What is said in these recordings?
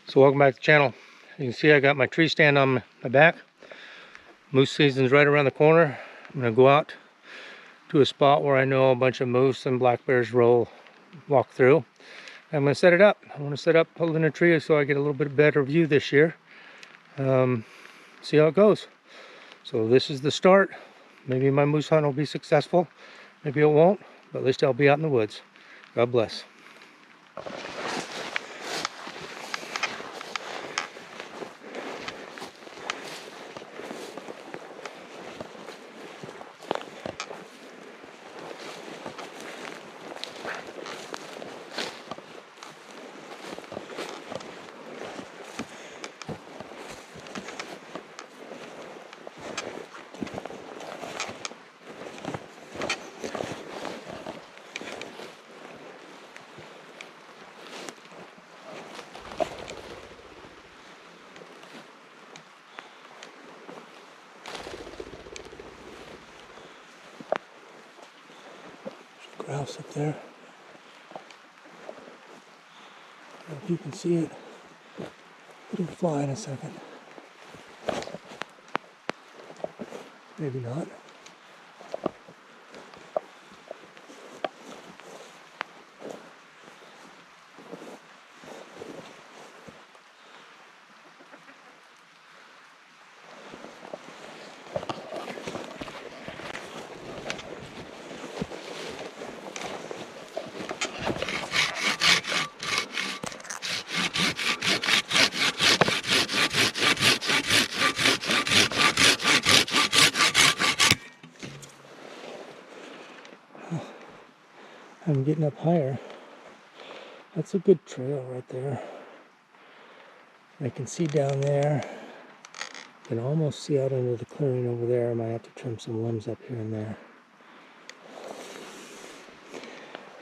So welcome back to the channel. You can see I got my tree stand on my back. Moose season's right around the corner. I'm gonna go out to a spot where I know a bunch of moose and black bears walk through. I'm gonna set it up. I want to set up holding a tree so I get a little bit better view this year. See how it goes. So this is the start. Maybe my moose hunt will be successful. Maybe it won't, but at least I'll be out in the woods. God bless. Grouse up there. I don't know if you can see it. It'll fly in a second. Maybe not. I'm getting up higher. That's a good trail right there. I can see down there. I can almost see out into the clearing over there. I might have to trim some limbs up here and there.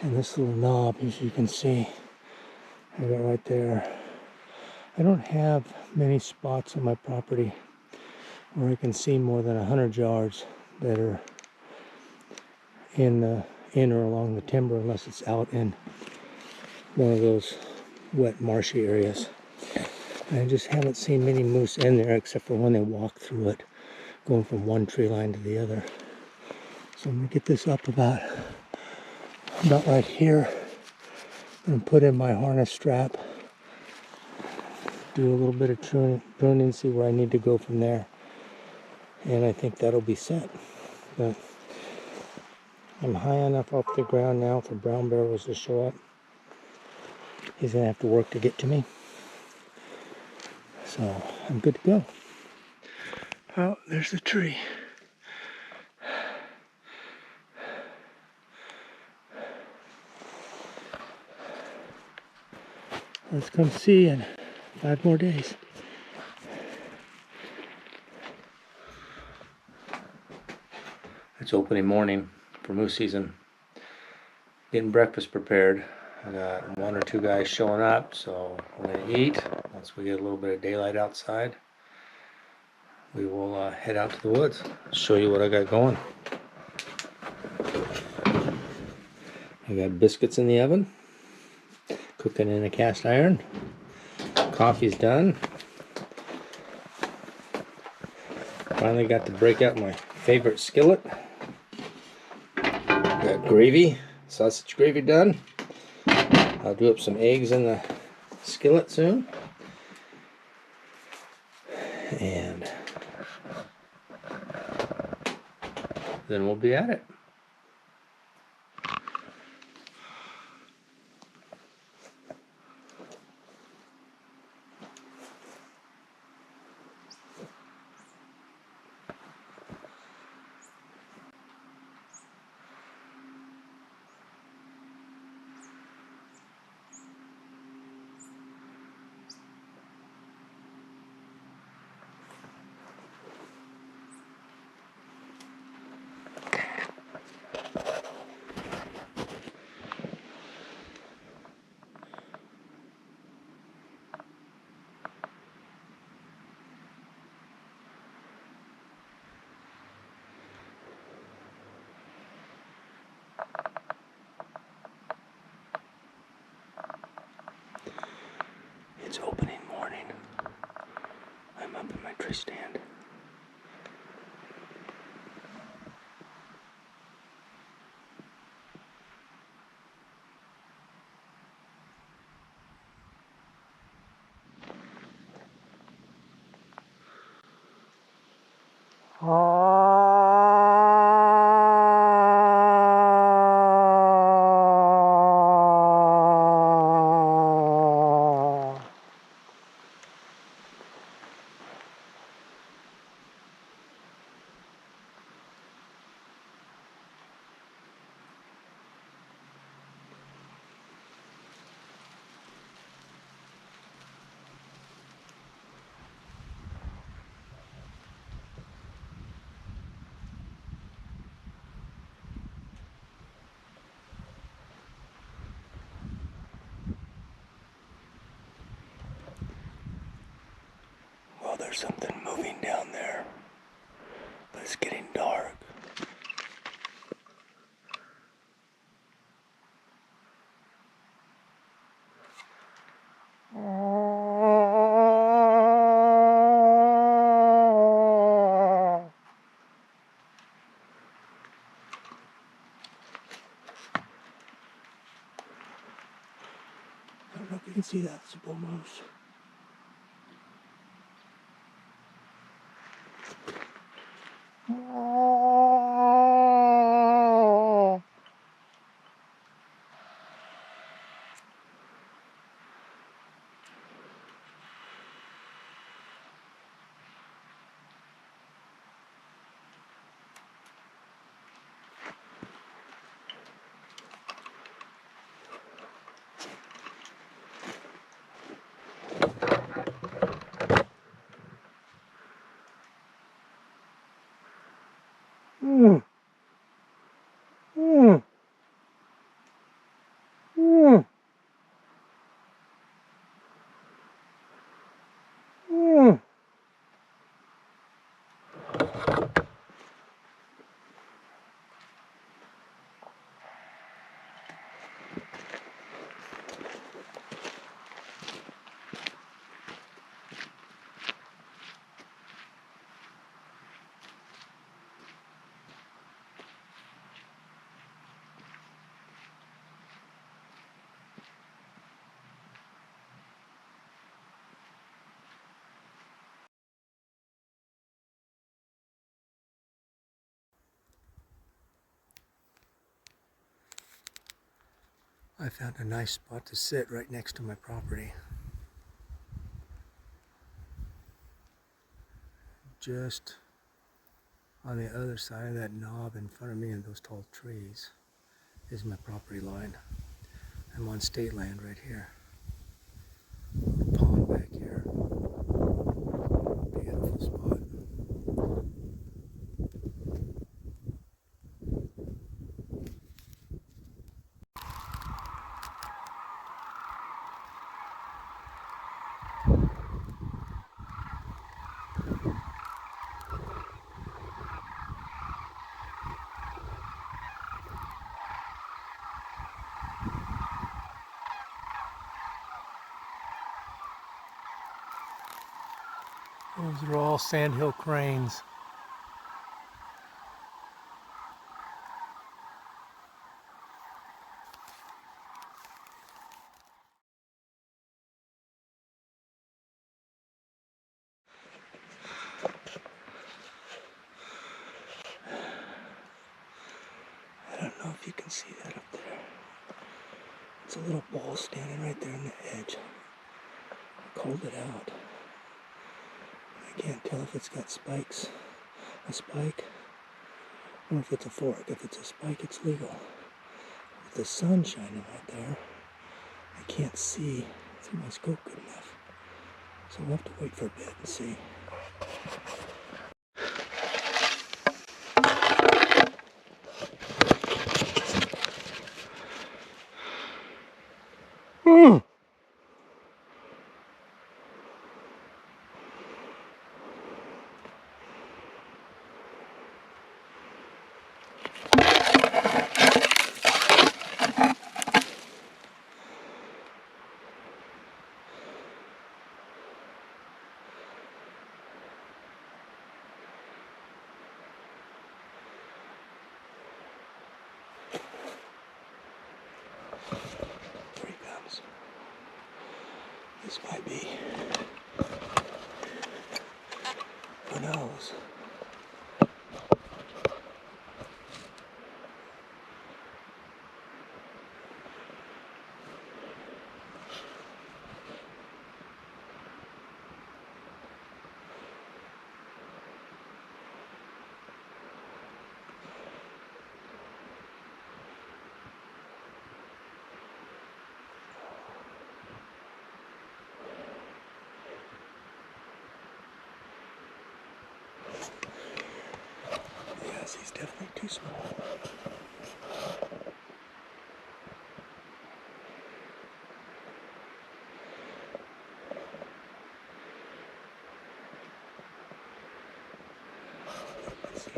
And this little knob, as you can see, I got right there. I don't have many spots on my property where I can see more than 100 yards that are in or along the timber, unless it's out in one of those wet marshy areas. I just haven't seen many moose in there except for when they walk through it, going from one tree line to the other. So I'm gonna get this up about right here and put in my harness strap, do a little bit of pruning, see where I need to go from there, and I think that'll be set. But I'm high enough off the ground now for brown bear to show up. He's gonna have to work to get to me, so I'm good to go. Oh, there's the tree. Let's come see in 5 more days. It's opening morning for moose season. Getting breakfast prepared. I got 1 or 2 guys showing up, so we're gonna eat. Once we get a little bit of daylight outside, we will head out to the woods. Show you what I got going. I got biscuits in the oven, cooking in a cast iron. Coffee's done. Finally got to break out my favorite skillet. Got gravy, sausage gravy done. I'll do up some eggs in the skillet soon. And then we'll be at it. tree stand. Well, there's something moving down there, but it's getting dark. I don't know if you can see that. It's a bull moose. Mm. Mm. Mm. Mm. I found a nice spot to sit right next to my property. Just on the other side of that knob in front of me and those tall trees is my property line. I'm on state land right here. Little pond back here. Beautiful spot. Those are all sandhill cranes. I don't know if you can see that up there. It's a little ball standing right there on the edge. I called it out. I can't tell if it's got spikes. A spike, or if it's a fork. If it's a spike, it's legal. With the sun shining right there, I can't see through my scope good enough. So we'll have to wait for a bit and see. This might be. Who knows? Yes, he's definitely too small. Let's see.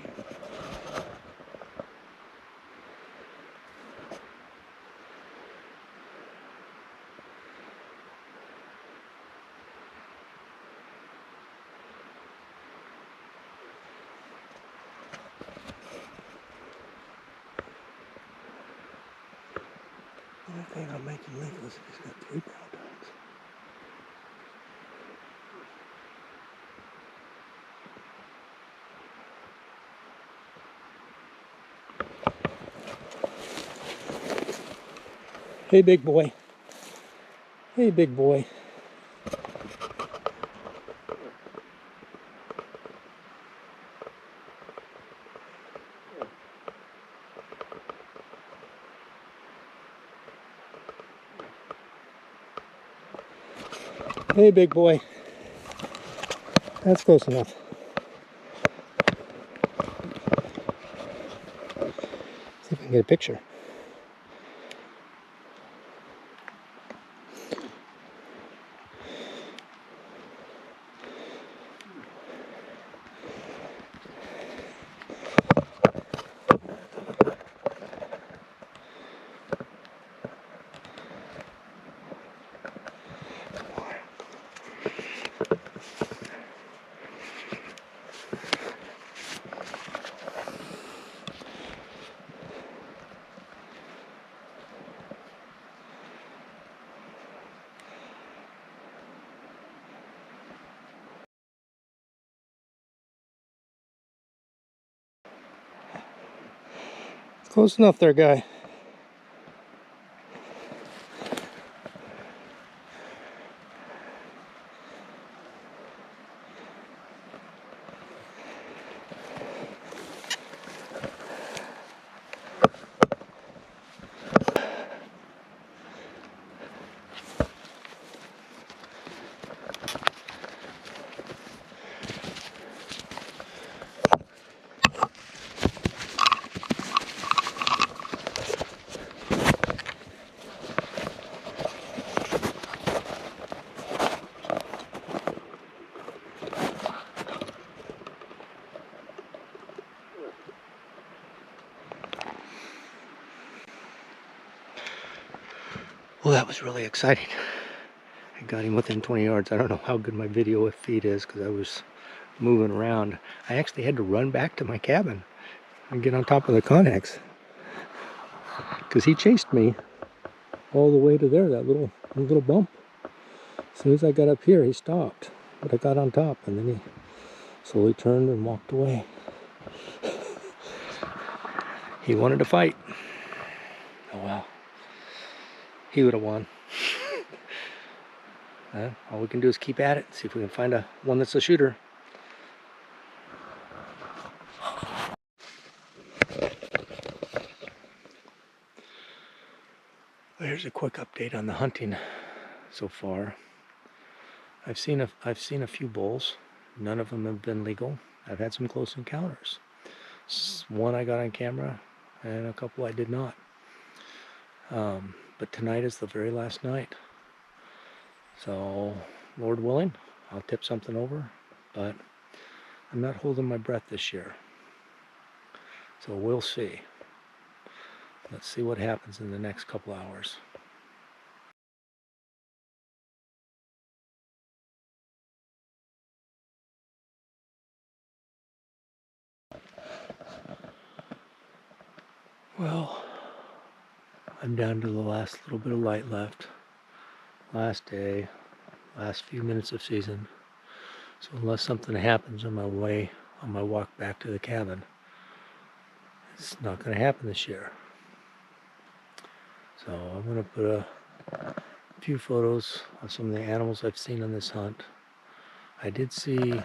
The only thing I'll make him legal is if he's got 3 brown dogs. Hey, big boy. Hey, big boy. Hey, big boy. That's close enough. See if I can get a picture. Close enough there, guy. Well, that was really exciting. I got him within 20 yards. I don't know how good my video feed is because I was moving around. I actually had to run back to my cabin and get on top of the Connex because he chased me all the way to there, that little bump. As soon as I got up here, he stopped, but I got on top and then he slowly turned and walked away. He wanted to fight. Oh well, he would have won. All we can do is keep at it, see if we can find one that's a shooter. Well, here's a quick update on the hunting so far. I've seen a few bulls. None of them have been legal. I've had some close encounters. One I got on camera, and a couple I did not. But tonight is the very last night. So, Lord willing, I'll tip something over. But I'm not holding my breath this year. So we'll see. Let's see what happens in the next couple hours. Well, I'm down to the last little bit of light left. Last day. last few minutes of season. So unless something happens on my walk back to the cabin, it's not going to happen this year. So I'm going to put a few photos of some of the animals I've seen on this hunt. I did see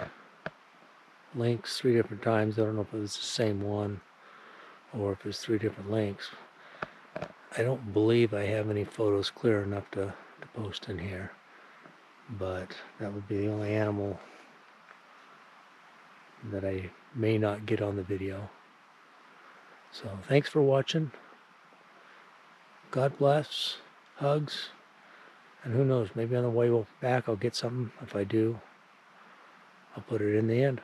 lynx 3 different times. I don't know if it was the same one or if it's 3 different lynx. I don't believe I have any photos clear enough to post in here, but that would be the only animal that I may not get on the video. So thanks for watching. God bless. Hugs. And who knows, maybe on the way back I'll get something. If I do, I'll put it in the end.